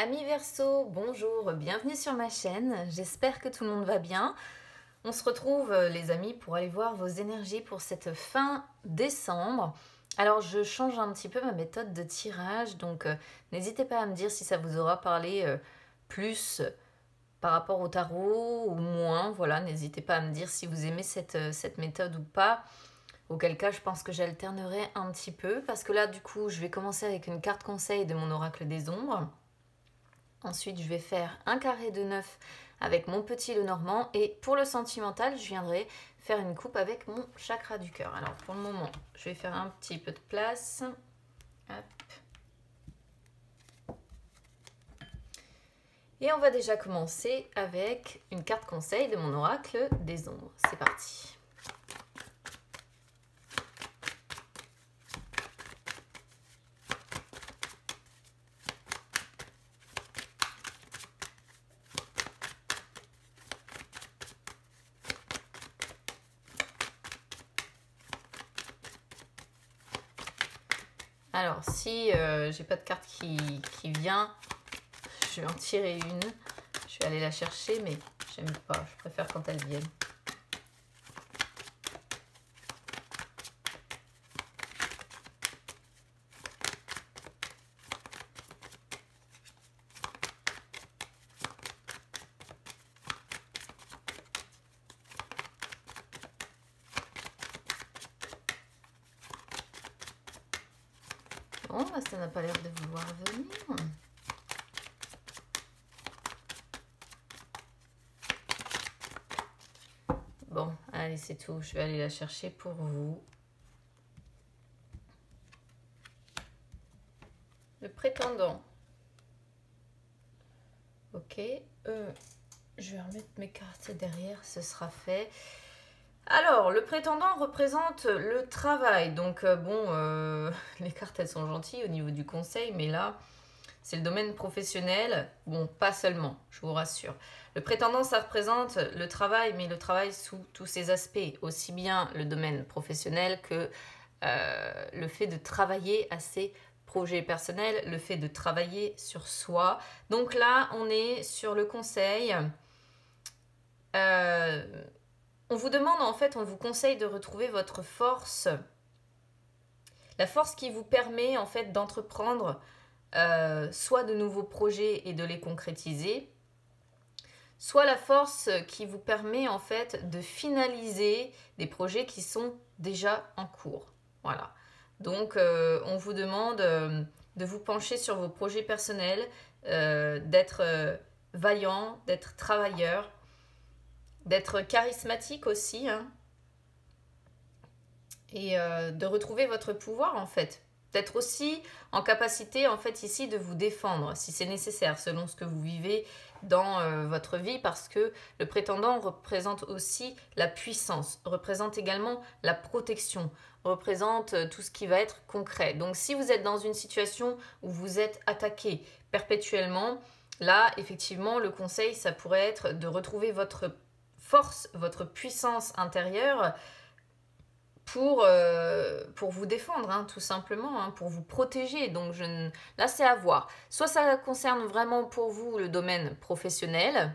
Amis Verseau, bonjour, bienvenue sur ma chaîne, j'espère que tout le monde va bien. On se retrouve les amis pour aller voir vos énergies pour cette fin décembre. Alors je change un petit peu ma méthode de tirage, donc n'hésitez pas à me dire si ça vous aura parlé plus par rapport au tarot ou moins. Voilà, n'hésitez pas à me dire si vous aimez cette méthode ou pas. Auquel cas je pense que j'alternerai un petit peu parce que là du coup je vais commencer avec une carte conseil de mon oracle des ombres. Ensuite, je vais faire un carré de 9 avec mon petit Lenormand. Et pour le sentimental, je viendrai faire une coupe avec mon chakra du cœur. Alors, pour le moment, je vais faire un petit peu de place. Hop. Et on va déjà commencer avec une carte conseil de mon oracle des ombres. C'est parti. Alors, si j'ai pas de carte qui vient, je vais en tirer une. Je vais aller la chercher, mais j'aime pas. Je préfère quand elles viennent. Bon, bah, ça n'a pas l'air de vouloir venir. Bon, allez, c'est tout. Je vais aller la chercher pour vous. Le prétendant. Ok. Je vais remettre mes cartes derrière, ce sera fait. Alors, le prétendant représente le travail. Donc, les cartes, elles sont gentilles au niveau du conseil, mais là, c'est le domaine professionnel. Bon, pas seulement, je vous rassure. Le prétendant, ça représente le travail, mais le travail sous tous ses aspects. Aussi bien le domaine professionnel que le fait de travailler à ses projets personnels, le fait de travailler sur soi. Donc là, on est sur le conseil. On vous demande, en fait, on vous conseille de retrouver votre force. La force qui vous permet, en fait, d'entreprendre soit de nouveaux projets et de les concrétiser, soit la force qui vous permet, en fait, de finaliser des projets qui sont déjà en cours. Voilà. Donc, on vous demande de vous pencher sur vos projets personnels, d'être vaillant, d'être travailleur, d'être charismatique aussi, hein, et de retrouver votre pouvoir en fait. D'être aussi en capacité en fait ici de vous défendre si c'est nécessaire selon ce que vous vivez dans votre vie, parce que le prétendant représente aussi la puissance, représente également la protection, représente tout ce qui va être concret. Donc si vous êtes dans une situation où vous êtes attaqué perpétuellement, là effectivement le conseil ça pourrait être de retrouver votre force, votre puissance intérieure pour vous défendre, hein, tout simplement, hein, pour vous protéger. Donc là, c'est à voir. Soit ça concerne vraiment pour vous le domaine professionnel,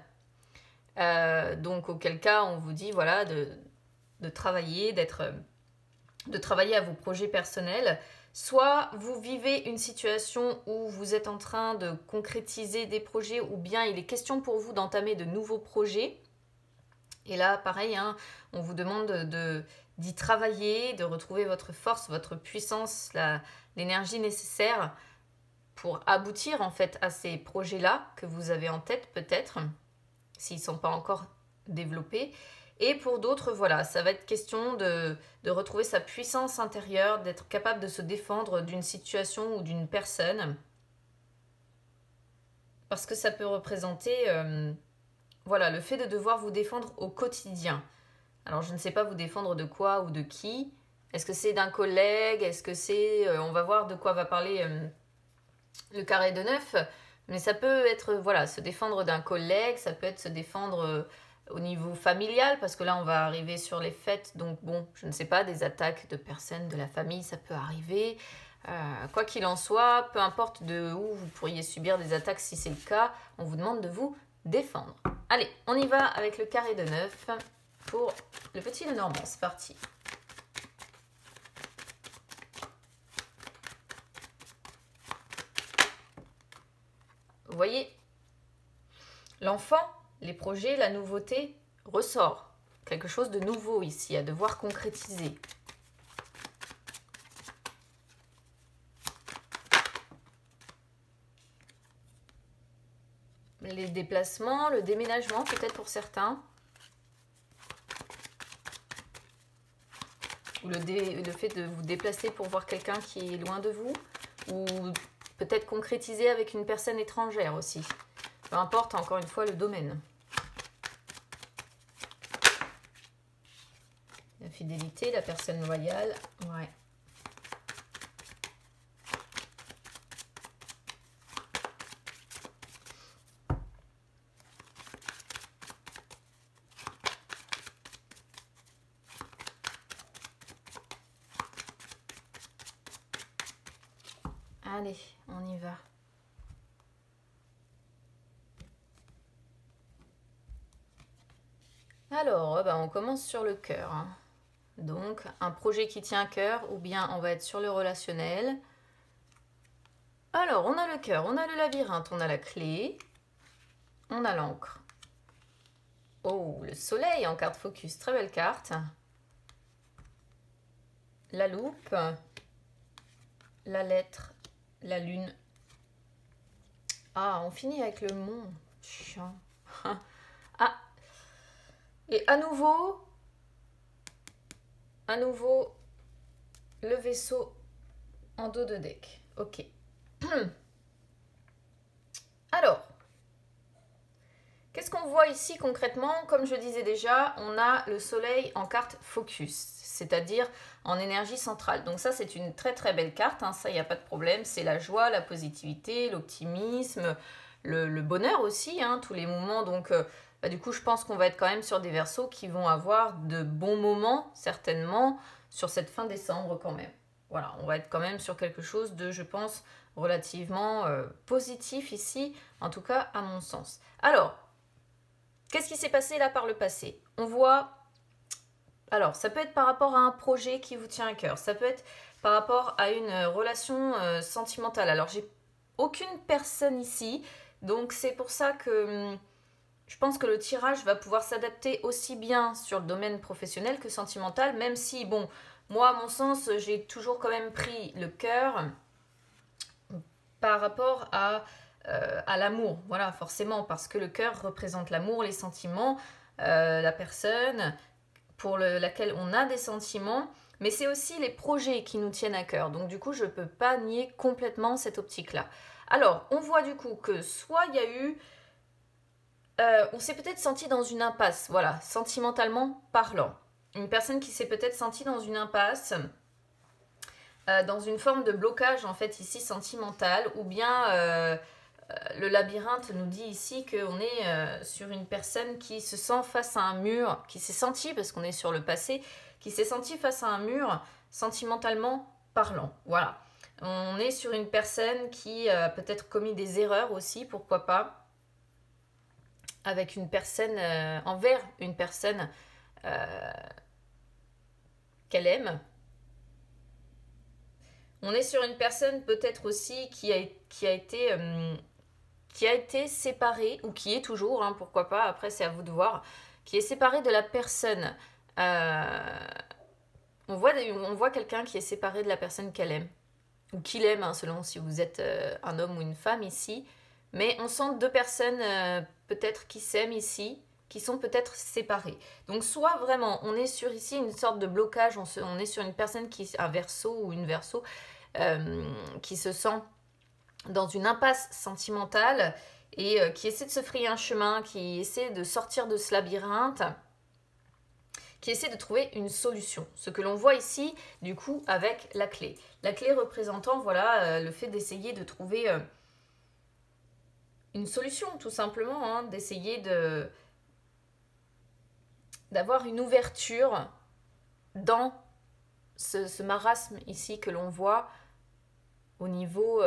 donc auquel cas on vous dit voilà, de travailler, de travailler à vos projets personnels. Soit vous vivez une situation où vous êtes en train de concrétiser des projets, ou bien il est question pour vous d'entamer de nouveaux projets. Et là, pareil, hein, on vous demande d'y travailler, de retrouver votre force, votre puissance, l'énergie nécessaire pour aboutir en fait à ces projets-là que vous avez en tête peut-être, s'ils ne sont pas encore développés. Et pour d'autres, voilà, ça va être question de retrouver sa puissance intérieure, d'être capable de se défendre d'une situation ou d'une personne. Parce que ça peut représenter... voilà, le fait de devoir vous défendre au quotidien. Alors, je ne sais pas vous défendre de quoi ou de qui. Est-ce que c'est d'un collègue? Est-ce que c'est... on va voir de quoi va parler le carré de 9. Mais ça peut être, voilà, se défendre d'un collègue. Ça peut être se défendre au niveau familial. Parce que là, on va arriver sur les fêtes. Donc, bon, je ne sais pas, des attaques de personnes de la famille, ça peut arriver. Quoi qu'il en soit, peu importe de où vous pourriez subir des attaques si c'est le cas, on vous demande de vous défendre. Allez, on y va avec le carré de 9 pour le petit Lenormand. C'est parti. Vous voyez, l'enfant, les projets, la nouveauté ressort. Quelque chose de nouveau ici, à devoir concrétiser. Les déplacements, le déménagement peut-être pour certains. Ou le fait de vous déplacer pour voir quelqu'un qui est loin de vous. Ou peut-être concrétiser avec une personne étrangère aussi. Peu importe, encore une fois, le domaine. La fidélité, la personne loyale, ouais. Allez, on y va. Alors, on commence sur le cœur. Hein. Donc, un projet qui tient à cœur, ou bien on va être sur le relationnel. Alors, on a le cœur, on a le labyrinthe, on a la clé, on a l'encre. Oh, le soleil en carte focus, très belle carte. La loupe, la lettre, la lune. Ah, on finit avec le mont. Chiant. Ah, et à nouveau, le vaisseau en dos de deck. Ok. Alors, qu'est-ce qu'on voit ici concrètement? Comme je disais déjà, on a le soleil en carte focus, c'est-à-dire en énergie centrale. Donc ça, c'est une très très belle carte, hein, ça, il n'y a pas de problème. C'est la joie, la positivité, l'optimisme, le bonheur aussi, hein, tous les moments. Donc, du coup, je pense qu'on va être quand même sur des Verseaux qui vont avoir de bons moments, certainement, sur cette fin décembre quand même. Voilà, on va être quand même sur quelque chose de, je pense, relativement positif ici, en tout cas à mon sens. Alors, qu'est-ce qui s'est passé là par le passé? On voit, alors ça peut être par rapport à un projet qui vous tient à cœur, ça peut être par rapport à une relation sentimentale. Alors, j'ai aucune personne ici, donc c'est pour ça que je pense que le tirage va pouvoir s'adapter aussi bien sur le domaine professionnel que sentimental, même si, bon, moi, à mon sens, j'ai toujours quand même pris le cœur par rapport à l'amour. Voilà, forcément, parce que le cœur représente l'amour, les sentiments, la personne pour laquelle on a des sentiments, mais c'est aussi les projets qui nous tiennent à cœur. Donc, du coup, je ne peux pas nier complètement cette optique-là. Alors, on voit du coup que soit il y a eu... on s'est peut-être senti dans une impasse, voilà, sentimentalement parlant. Une personne qui s'est peut-être sentie dans une impasse, dans une forme de blocage, en fait, ici, sentimental, ou bien le labyrinthe nous dit ici qu'on est sur une personne qui se sent face à un mur, qui s'est sentie, parce qu'on est sur le passé, qui s'est sentie face à un mur, sentimentalement parlant, voilà. On est sur une personne qui a peut-être commis des erreurs aussi, pourquoi pas, avec une personne, envers une personne qu'elle aime. On est sur une personne peut-être aussi qui a été séparée, ou qui est toujours, hein, pourquoi pas, après c'est à vous de voir, qui est séparée de la personne. On voit quelqu'un qui est séparé de la personne qu'elle aime, ou qu'il aime, hein, selon si vous êtes un homme ou une femme ici. Mais on sent deux personnes peut-être qui s'aiment ici, qui sont peut-être séparées. Donc soit vraiment, on est sur ici une sorte de blocage, on est sur une personne un Verseau ou une Verseau, qui se sent dans une impasse sentimentale et qui essaie de se frayer un chemin, qui essaie de sortir de ce labyrinthe, qui essaie de trouver une solution. Ce que l'on voit ici, du coup, avec la clé. La clé représentant, voilà, le fait d'essayer de trouver... une solution, tout simplement, hein, d'essayer d'avoir une ouverture dans ce marasme ici que l'on voit au niveau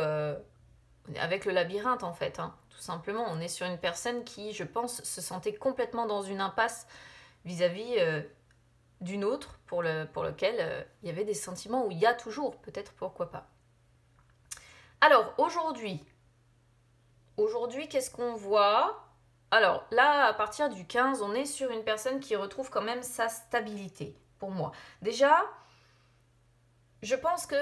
avec le labyrinthe en fait, hein, tout simplement. On est sur une personne qui, je pense, se sentait complètement dans une impasse vis-à-vis d'une autre pour lequel il y avait des sentiments, ou il y a toujours, peut-être, pourquoi pas. Alors, aujourd'hui, qu'est-ce qu'on voit? Alors, là, à partir du 15, on est sur une personne qui retrouve quand même sa stabilité, pour moi. Déjà, je pense que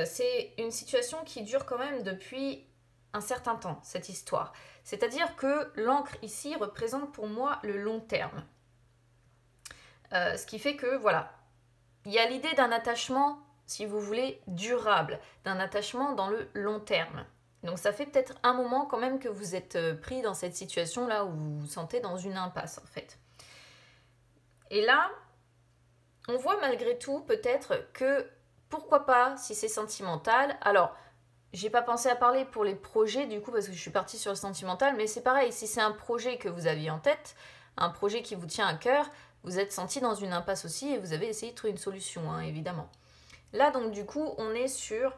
c'est une situation qui dure quand même depuis un certain temps, cette histoire. C'est-à-dire que l'encre ici représente pour moi le long terme. Ce qui fait que, voilà, il y a l'idée d'un attachement, si vous voulez, durable, d'un attachement dans le long terme. Donc ça fait peut-être un moment quand même que vous êtes pris dans cette situation-là où vous vous sentez dans une impasse, en fait. Et là, on voit malgré tout peut-être que, pourquoi pas, si c'est sentimental, alors, j'ai pas pensé à parler pour les projets du coup parce que je suis partie sur le sentimental, mais c'est pareil, si c'est un projet que vous aviez en tête, un projet qui vous tient à cœur, vous êtes senti dans une impasse aussi et vous avez essayé de trouver une solution, hein, évidemment. Là donc du coup on est sur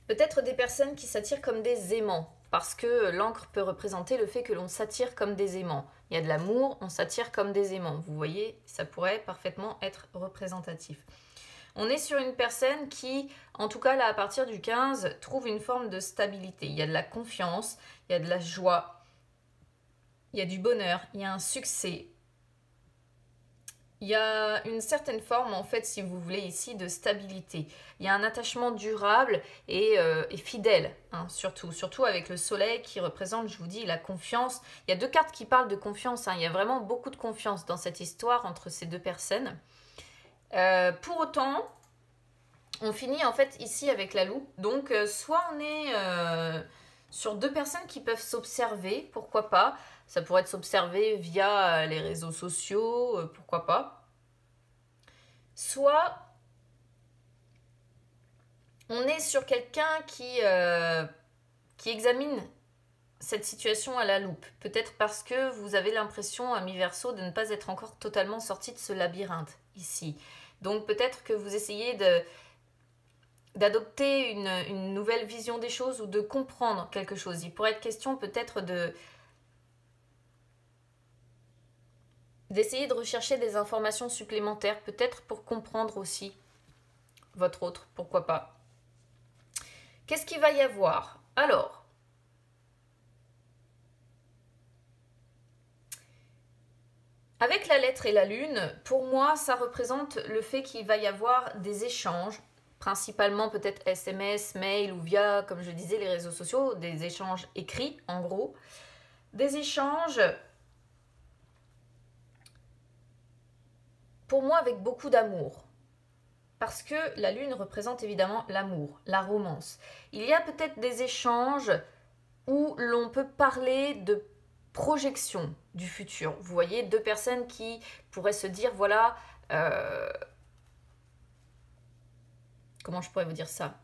peut-être des personnes qui s'attirent comme des aimants, parce que l'encre peut représenter le fait que l'on s'attire comme des aimants. Il y a de l'amour, on s'attire comme des aimants. Vous voyez, ça pourrait parfaitement être représentatif. On est sur une personne qui, en tout cas là à partir du 15, trouve une forme de stabilité. Il y a de la confiance, il y a de la joie, il y a du bonheur, il y a un succès. Il y a une certaine forme, en fait, si vous voulez, ici, de stabilité. Il y a un attachement durable et fidèle, hein, surtout avec le soleil qui représente, je vous dis, la confiance. Il y a deux cartes qui parlent de confiance, hein. Il y a vraiment beaucoup de confiance dans cette histoire entre ces deux personnes. Pour autant, on finit en fait ici avec la loupe. Donc, soit on est sur deux personnes qui peuvent s'observer, pourquoi pas. Ça pourrait être s'observer via les réseaux sociaux, pourquoi pas. Soit on est sur quelqu'un qui examine cette situation à la loupe. Peut-être parce que vous avez l'impression, ami Verseau, de ne pas être encore totalement sorti de ce labyrinthe ici. Donc peut-être que vous essayez d'adopter une nouvelle vision des choses ou de comprendre quelque chose. Il pourrait être question peut-être d'essayer de rechercher des informations supplémentaires, peut-être pour comprendre aussi votre autre, pourquoi pas. Qu'est-ce qu'il va y avoir? Alors, avec la lettre et la lune, pour moi, ça représente le fait qu'il va y avoir des échanges, principalement peut-être SMS, mail ou via, comme je disais, les réseaux sociaux, des échanges écrits, en gros. Des échanges, pour moi, avec beaucoup d'amour. Parce que la lune représente évidemment l'amour, la romance. Il y a peut-être des échanges où l'on peut parler de projection du futur. Vous voyez, deux personnes qui pourraient se dire, voilà, comment je pourrais vous dire ça?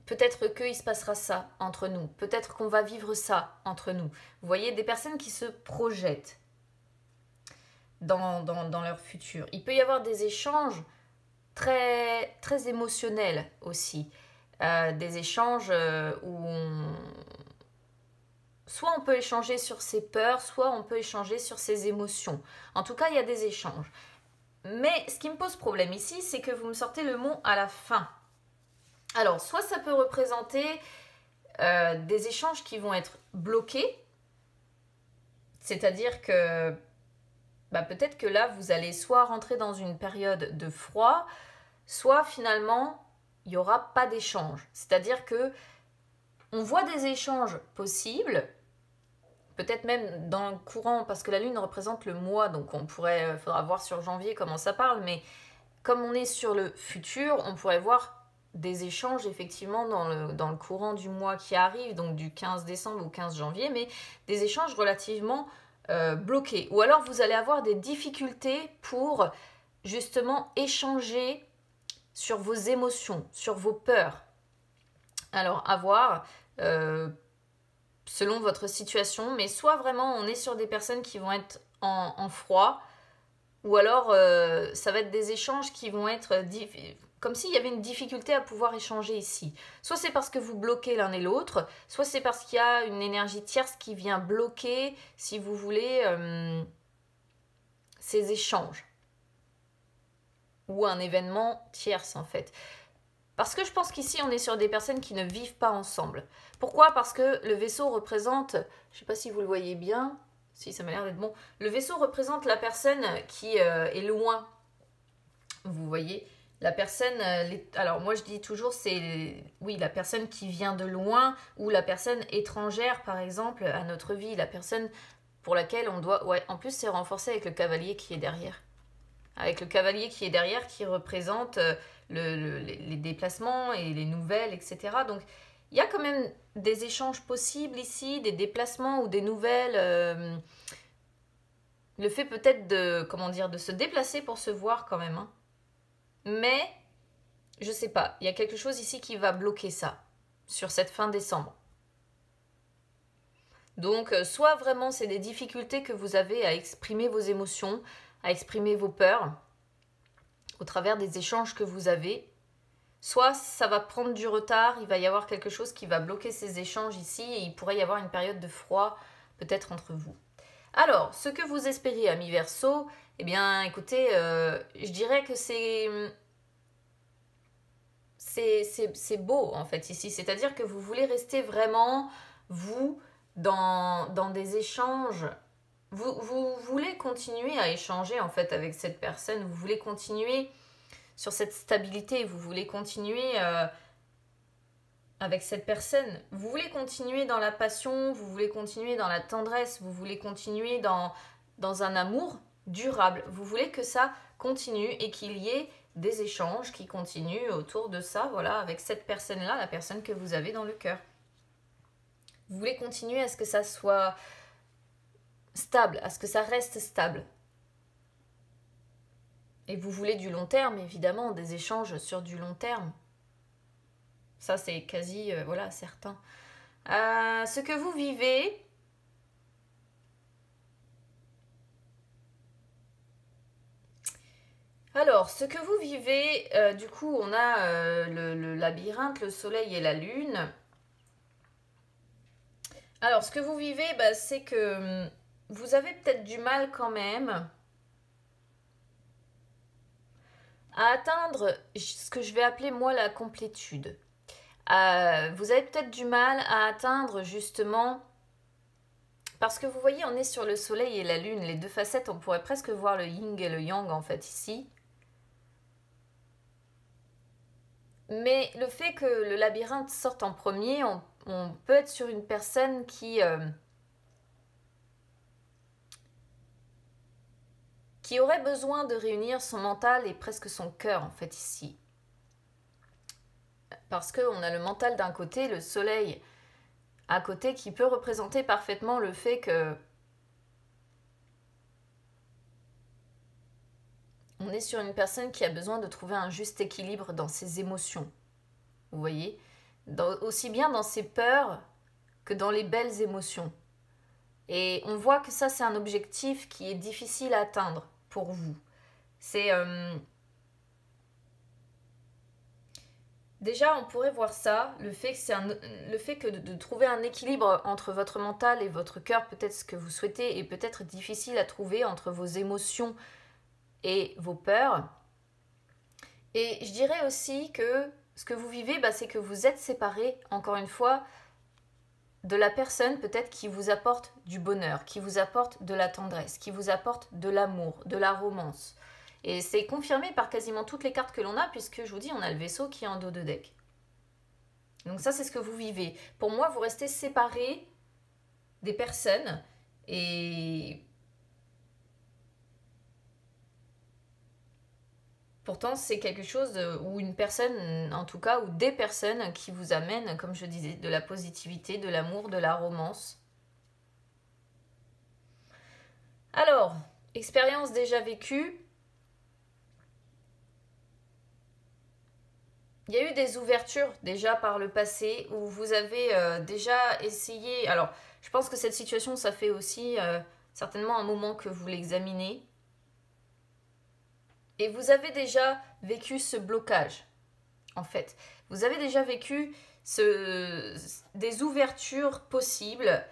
Peut-être qu'il se passera ça entre nous. Peut-être qu'on va vivre ça entre nous. Vous voyez, des personnes qui se projettent dans leur futur. Il peut y avoir des échanges très, très émotionnels aussi. Des échanges où soit on peut échanger sur ses peurs, soit on peut échanger sur ses émotions. En tout cas, il y a des échanges. Mais ce qui me pose problème ici, c'est que vous me sortez le mot à la fin. Alors, soit ça peut représenter des échanges qui vont être bloqués, c'est-à-dire que peut-être que là, vous allez soit rentrer dans une période de froid, soit finalement, il n'y aura pas d'échange. C'est-à-dire que on voit des échanges possibles, peut-être même dans le courant, parce que la lune représente le mois, donc faudra voir sur janvier comment ça parle, mais comme on est sur le futur, on pourrait voir des échanges effectivement dans le courant du mois qui arrive, donc du 15 décembre au 15 janvier, mais des échanges relativement bloqués. Ou alors vous allez avoir des difficultés pour justement échanger sur vos émotions, sur vos peurs. Alors à voir selon votre situation, mais soit vraiment on est sur des personnes qui vont être en froid, ou alors ça va être des échanges qui vont être comme s'il y avait une difficulté à pouvoir échanger ici. Soit c'est parce que vous bloquez l'un et l'autre, soit c'est parce qu'il y a une énergie tierce qui vient bloquer, si vous voulez, ces échanges. Ou un événement tierce en fait. Parce que je pense qu'ici on est sur des personnes qui ne vivent pas ensemble. Pourquoi? Parce que le vaisseau représente, je ne sais pas si vous le voyez bien, si ça m'a l'air d'être bon, le vaisseau représente la personne qui est loin. Vous voyez, la personne, alors moi je dis toujours c'est, oui, la personne qui vient de loin ou la personne étrangère par exemple à notre vie, la personne pour laquelle on doit, ouais, en plus c'est renforcé avec le cavalier qui est derrière. Avec le cavalier qui est derrière qui représente les déplacements et les nouvelles, etc. Donc il y a quand même des échanges possibles ici, des déplacements ou des nouvelles. Le fait peut-être de, comment dire, de se déplacer pour se voir quand même. Hein. Mais, je sais pas, il y a quelque chose ici qui va bloquer ça, sur cette fin décembre. Donc, soit vraiment c'est des difficultés que vous avez à exprimer vos émotions, à exprimer vos peurs, au travers des échanges que vous avez, soit ça va prendre du retard, il va y avoir quelque chose qui va bloquer ces échanges ici, et il pourrait y avoir une période de froid peut-être entre vous. Alors, ce que vous espérez, amis Verseau, eh bien, écoutez, je dirais que c'est beau, en fait, ici. C'est-à-dire que vous voulez rester vraiment, vous, dans des échanges. Vous voulez continuer à échanger, en fait, avec cette personne. Vous voulez continuer sur cette stabilité. Vous voulez continuer avec cette personne. Vous voulez continuer dans la passion. Vous voulez continuer dans la tendresse. Vous voulez continuer dans un amour durable. Vous voulez que ça continue et qu'il y ait des échanges qui continuent autour de ça, voilà, avec cette personne-là, la personne que vous avez dans le cœur. Vous voulez continuer à ce que ça soit stable, à ce que ça reste stable. Et vous voulez du long terme, évidemment, des échanges sur du long terme. Ça, c'est quasi, voilà, certain. Ce que vous vivez... Alors, ce que vous vivez, du coup, on a le labyrinthe, le soleil et la lune. Alors, ce que vous vivez, bah, c'est que vous avez peut-être du mal quand même à atteindre ce que je vais appeler, moi, la complétude. Vous avez peut-être du mal à atteindre, justement... Parce que vous voyez, on est sur le soleil et la lune, les deux facettes, on pourrait presque voir le yin et le yang, en fait, ici. Mais le fait que le labyrinthe sorte en premier, on peut être sur une personne qui aurait besoin de réunir son mental et presque son cœur, en fait, ici. Parce qu'on a le mental d'un côté, le soleil à côté, qui peut représenter parfaitement le fait que on est sur une personne qui a besoin de trouver un juste équilibre dans ses émotions. Vous voyez, aussi bien dans ses peurs que dans les belles émotions. Et on voit que ça, c'est un objectif qui est difficile à atteindre pour vous. C'est... Déjà, on pourrait voir ça, le fait que de trouver un équilibre entre votre mental et votre cœur, peut-être ce que vous souhaitez, est peut-être difficile à trouver entre vos émotions et vos peurs. Et je dirais aussi que ce que vous vivez, bah, c'est que vous êtes séparés, encore une fois, de la personne peut-être qui vous apporte du bonheur, qui vous apporte de la tendresse, qui vous apporte de l'amour, de la romance. Et c'est confirmé par quasiment toutes les cartes que l'on a, puisque je vous dis, on a le vaisseau qui est en dos de deck. Donc ça, c'est ce que vous vivez. Pour moi, vous restez séparés des personnes et... Pourtant, c'est quelque chose ou une personne, en tout cas, ou des personnes qui vous amènent, comme je disais, de la positivité, de l'amour, de la romance. Alors, expérience déjà vécue. Il y a eu des ouvertures déjà par le passé où vous avez déjà essayé... Alors, je pense que cette situation, ça fait aussi certainement un moment que vous l'examinez. Et vous avez déjà vécu ce blocage. en fait. Vous avez déjà vécu des ouvertures possibles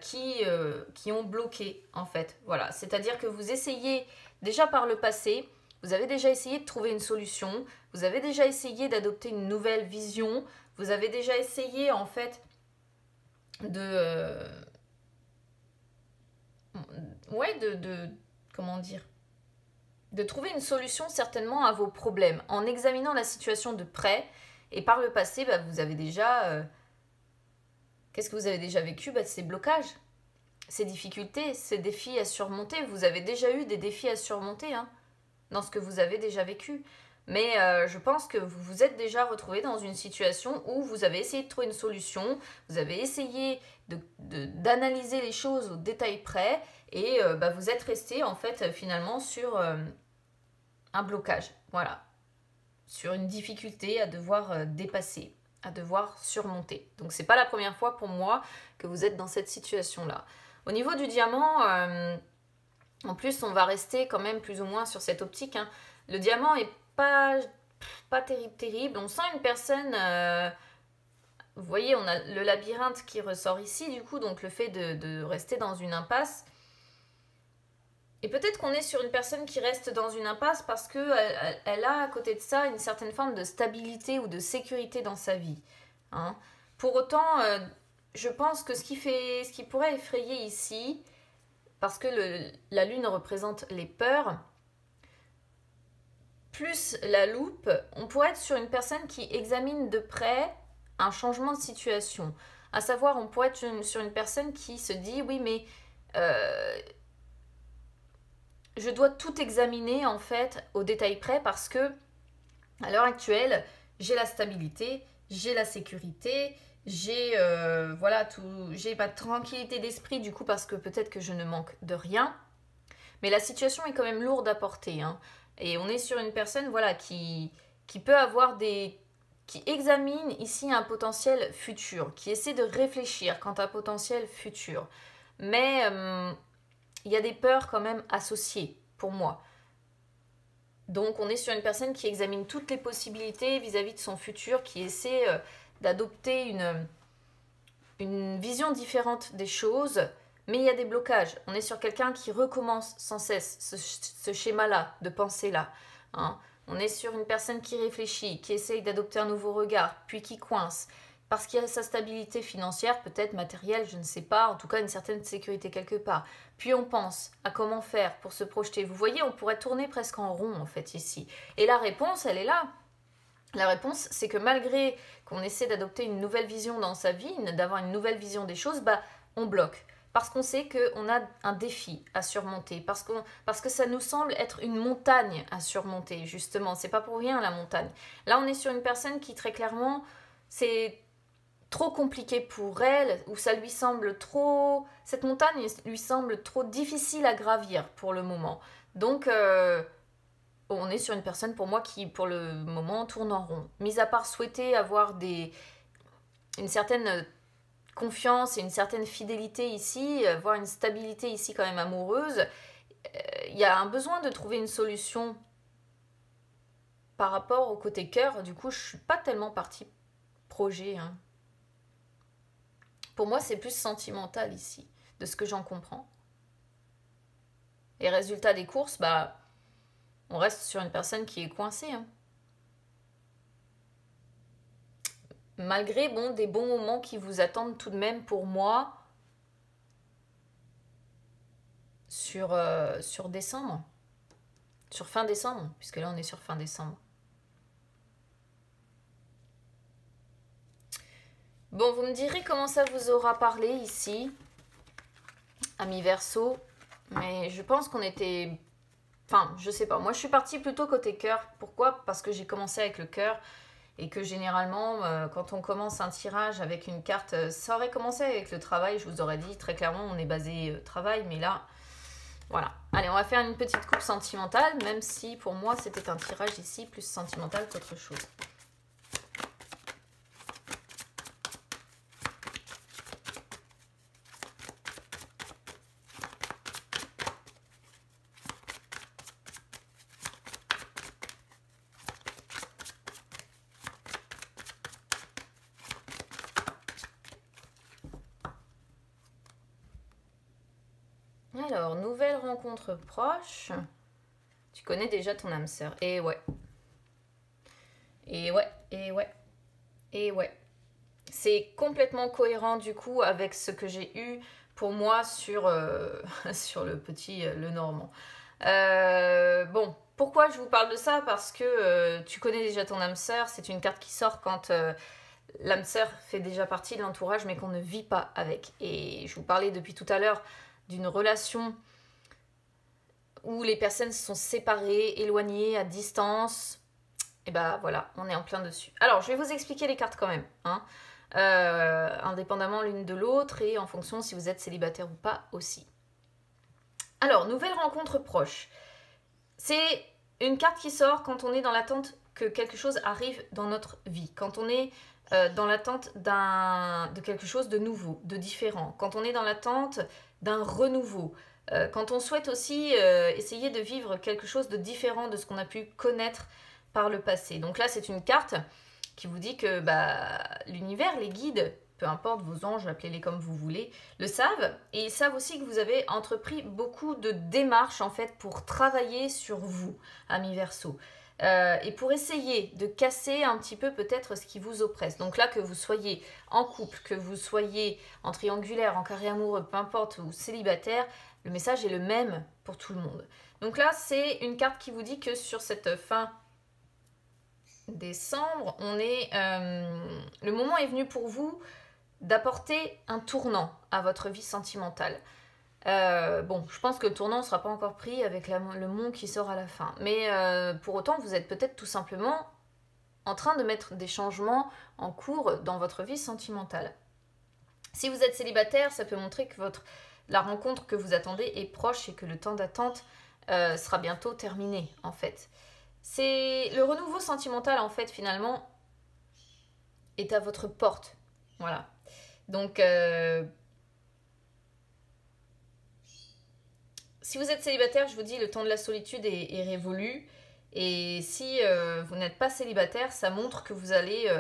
qui ont bloqué, en fait. Voilà, c'est-à-dire que vous essayez, déjà par le passé, vous avez déjà essayé de trouver une solution, vous avez déjà essayé d'adopter une nouvelle vision, vous avez déjà essayé, en fait, de... comment dire, de trouver une solution certainement à vos problèmes en examinant la situation de près. Et par le passé, bah, vous avez déjà... qu'est-ce que vous avez déjà vécu? Bah, ces blocages, ces difficultés, ces défis à surmonter. Vous avez déjà eu des défis à surmonter hein, dans ce que vous avez déjà vécu. Mais je pense que vous vous êtes déjà retrouvé dans une situation où vous avez essayé de trouver une solution, vous avez essayé d'analyser les choses au détail près, et bah, vous êtes resté en fait finalement sur un blocage, voilà, sur une difficulté à devoir dépasser, à devoir surmonter. Donc c'est pas la première fois pour moi que vous êtes dans cette situation-là. Au niveau du diamant, en plus on va rester quand même plus ou moins sur cette optique. Hein. Le diamant est pas terrible. On sent une personne... vous voyez, on a le labyrinthe qui ressort ici, du coup, donc le fait de rester dans une impasse. Et peut-être qu'on est sur une personne qui reste dans une impasse parce qu'elle a à côté de ça une certaine forme de stabilité ou de sécurité dans sa vie. Hein. Pour autant, je pense que ce qui pourrait effrayer ici, parce que la lune représente les peurs, plus la loupe, on pourrait être sur une personne qui examine de près un changement de situation. À savoir, on pourrait être sur une personne qui se dit, oui, mais je dois tout examiner en fait au détail près parce que à l'heure actuelle, j'ai la stabilité, j'ai la sécurité, j'ai j'ai ma tranquillité d'esprit du coup parce que peut-être que je ne manque de rien. Mais la situation est quand même lourde à porter. Hein. Et on est sur une personne voilà, qui peut avoir qui examine ici un potentiel futur, qui essaie de réfléchir quant à un potentiel futur. Mais il y a des peurs quand même associées pour moi. Donc on est sur une personne qui examine toutes les possibilités vis-à-vis de son futur, qui essaie d'adopter une vision différente des choses. Mais il y a des blocages. On est sur quelqu'un qui recommence sans cesse ce schéma-là, de pensée-là. Hein. On est sur une personne qui réfléchit, qui essaye d'adopter un nouveau regard, puis qui coince. Parce qu'il y a sa stabilité financière, peut-être matérielle, je ne sais pas, en tout cas une certaine sécurité quelque part. Puis on pense à comment faire pour se projeter. Vous voyez, on pourrait tourner presque en rond en fait ici. Et la réponse, elle est là. La réponse, c'est que malgré qu'on essaie d'adopter une nouvelle vision dans sa vie, d'avoir une nouvelle vision des choses, bah, on bloque. Parce qu'on sait qu'on a un défi à surmonter, parce que ça nous semble être une montagne à surmonter, justement. C'est pas pour rien la montagne. Là, on est sur une personne qui, très clairement, c'est trop compliqué pour elle, ou ça lui semble trop... Cette montagne lui semble trop difficile à gravir pour le moment. Donc, on est sur une personne, pour moi, qui, pour le moment, tourne en rond. Mis à part souhaiter avoir une certaine confiance et une certaine fidélité ici, avoir une stabilité ici quand même amoureuse, il y a un besoin de trouver une solution par rapport au côté cœur. Du coup, je suis pas tellement partie projet. Hein. Pour moi, c'est plus sentimental ici, de ce que j'en comprends. Et résultat des courses, bah, on reste sur une personne qui est coincée. Hein. Malgré des bons moments qui vous attendent tout de même pour moi sur décembre, sur fin décembre, puisque là on est sur fin décembre. Bon, vous me direz comment ça vous aura parlé ici, amis Verseau, mais je pense qu'on était... Enfin, je sais pas, moi je suis partie plutôt côté cœur. Pourquoi? Parce que j'ai commencé avec le cœur. Et que généralement, quand on commence un tirage avec une carte, ça aurait commencé avec le travail, je vous aurais dit très clairement, on est basé travail, mais là, voilà. Allez, on va faire une petite coupe sentimentale, même si pour moi, c'était un tirage ici plus sentimental qu'autre chose. Alors, nouvelle rencontre proche. Tu connais déjà ton âme sœur. Et ouais. Et ouais, et ouais, et ouais. C'est complètement cohérent du coup avec ce que j'ai eu pour moi sur, sur le petit le Normand. Bon, pourquoi je vous parle de ça? Parce que tu connais déjà ton âme sœur. C'est une carte qui sort quand l'âme sœur fait déjà partie de l'entourage mais qu'on ne vit pas avec. Et je vous parlais depuis tout à l'heure d'une relation où les personnes se sont séparées, éloignées, à distance. Et bah voilà, on est en plein dessus. Alors, je vais vous expliquer les cartes quand même, hein, indépendamment l'une de l'autre et en fonction si vous êtes célibataire ou pas aussi. Alors, nouvelle rencontre proche. C'est une carte qui sort quand on est dans l'attente que quelque chose arrive dans notre vie, quand on est dans l'attente de quelque chose de nouveau, de différent, quand on est dans l'attente d'un renouveau, quand on souhaite aussi essayer de vivre quelque chose de différent de ce qu'on a pu connaître par le passé. Donc là, c'est une carte qui vous dit que l'univers, les guides, peu importe vos anges, appelez-les comme vous voulez, le savent. Et ils savent aussi que vous avez entrepris beaucoup de démarches en fait pour travailler sur vous, amis Verseau. Et pour essayer de casser un petit peu peut-être ce qui vous oppresse. Donc là, que vous soyez en couple, que vous soyez en triangulaire, en carré amoureux, peu importe, ou célibataire, le message est le même pour tout le monde. Donc là, c'est une carte qui vous dit que sur cette fin décembre, le moment est venu pour vous d'apporter un tournant à votre vie sentimentale. Bon, je pense que le tournant ne sera pas encore pris avec le mont qui sort à la fin. Mais pour autant, vous êtes peut-être tout simplement en train de mettre des changements en cours dans votre vie sentimentale. Si vous êtes célibataire, ça peut montrer que la rencontre que vous attendez est proche et que le temps d'attente sera bientôt terminé, en fait. C'est le renouveau sentimental, en fait, finalement, est à votre porte. Voilà. Donc, si vous êtes célibataire, je vous dis, le temps de la solitude est révolu. Et si vous n'êtes pas célibataire, ça montre que vous allez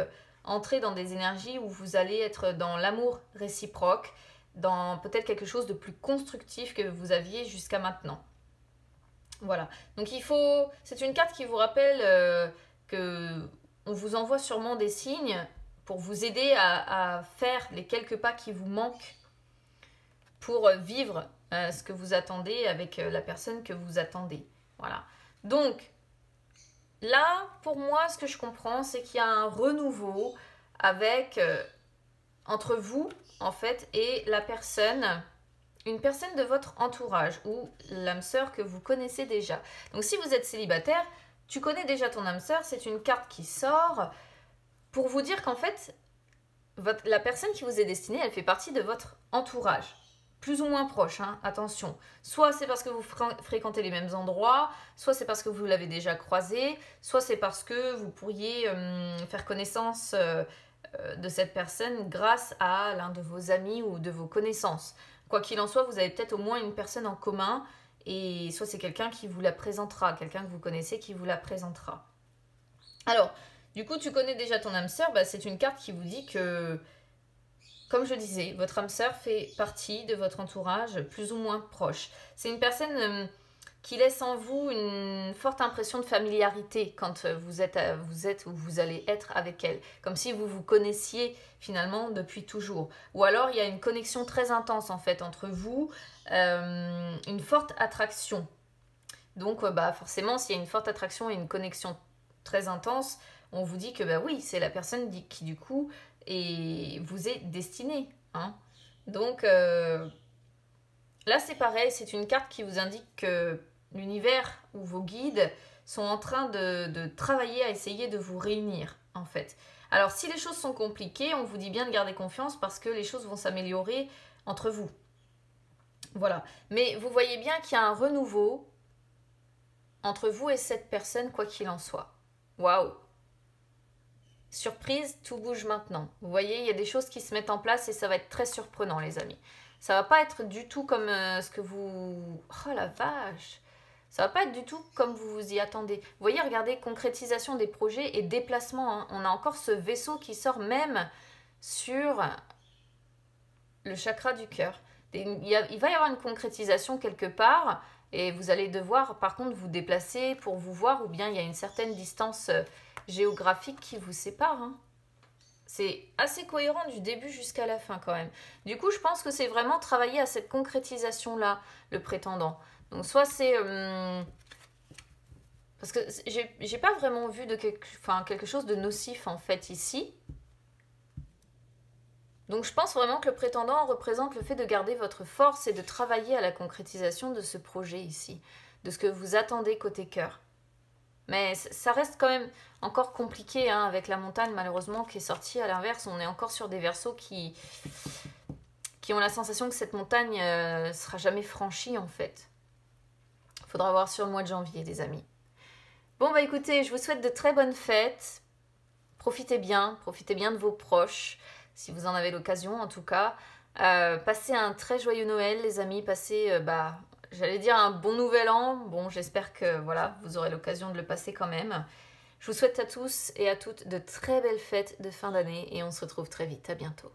entrer dans des énergies où vous allez être dans l'amour réciproque, dans peut-être quelque chose de plus constructif que vous aviez jusqu'à maintenant. Voilà. Donc c'est une carte qui vous rappelle que on vous envoie sûrement des signes pour vous aider à faire les quelques pas qui vous manquent pour vivre ce que vous attendez avec la personne que vous attendez. Voilà. Donc, là, pour moi, ce que je comprends, c'est qu'il y a un renouveau avec, entre vous, en fait, et la personne, une personne de votre entourage ou l'âme sœur que vous connaissez déjà. Donc, si vous êtes célibataire, tu connais déjà ton âme sœur, c'est une carte qui sort pour vous dire qu'en fait, la personne qui vous est destinée, elle fait partie de votre entourage. Plus ou moins proche, hein, attention. Soit c'est parce que vous fréquentez les mêmes endroits, soit c'est parce que vous l'avez déjà croisé, soit c'est parce que vous pourriez faire connaissance de cette personne grâce à l'un de vos amis ou de vos connaissances. Quoi qu'il en soit, vous avez peut-être au moins une personne en commun, et soit c'est quelqu'un qui vous la présentera, quelqu'un que vous connaissez qui vous la présentera. Alors, du coup, tu connais déjà ton âme sœur, c'est une carte qui vous dit que, comme je disais, votre âme sœur fait partie de votre entourage plus ou moins proche. C'est une personne qui laisse en vous une forte impression de familiarité quand vous êtes ou vous allez être avec elle. Comme si vous vous connaissiez finalement depuis toujours. Ou alors il y a une connexion très intense en fait entre vous, une forte attraction. Donc forcément, s'il y a une forte attraction et une connexion très intense, on vous dit que oui, c'est la personne qui du coup vous est destinée. Hein. Donc là c'est pareil, c'est une carte qui vous indique que l'univers ou vos guides sont en train de travailler à essayer de vous réunir en fait. Alors si les choses sont compliquées, on vous dit bien de garder confiance parce que les choses vont s'améliorer entre vous. Voilà. Mais vous voyez bien qu'il y a un renouveau entre vous et cette personne, quoi qu'il en soit. Waouh! Surprise, tout bouge maintenant. Vous voyez, il y a des choses qui se mettent en place et ça va être très surprenant, les amis. Ça va pas être du tout comme ce que vous... Oh la vache! Ça va pas être du tout comme vous vous y attendez. Vous voyez, regardez, concrétisation des projets et déplacement. Hein. On a encore ce vaisseau qui sort même sur le chakra du cœur. Il va y avoir une concrétisation quelque part et vous allez devoir par contre vous déplacer pour vous voir ou bien il y a une certaine distance géographique qui vous sépare. Hein. C'est assez cohérent du début jusqu'à la fin quand même. Du coup, je pense que c'est vraiment travailler à cette concrétisation-là, le prétendant. Donc soit c'est... parce que j'ai pas vraiment vu de quelque chose de nocif en fait ici. Donc je pense vraiment que le prétendant représente le fait de garder votre force et de travailler à la concrétisation de ce projet ici, de ce que vous attendez côté cœur. Mais ça reste quand même encore compliqué hein, avec la montagne malheureusement qui est sortie. À l'inverse, on est encore sur des versos qui ont la sensation que cette montagne sera jamais franchie en fait. Faudra voir sur le mois de janvier, les amis. Bon bah écoutez, je vous souhaite de très bonnes fêtes. Profitez bien de vos proches, si vous en avez l'occasion en tout cas. Passez un très joyeux Noël les amis, passez, j'allais dire un bon nouvel an. Bon, j'espère que voilà, vous aurez l'occasion de le passer quand même. Je vous souhaite à tous et à toutes de très belles fêtes de fin d'année et on se retrouve très vite. À bientôt.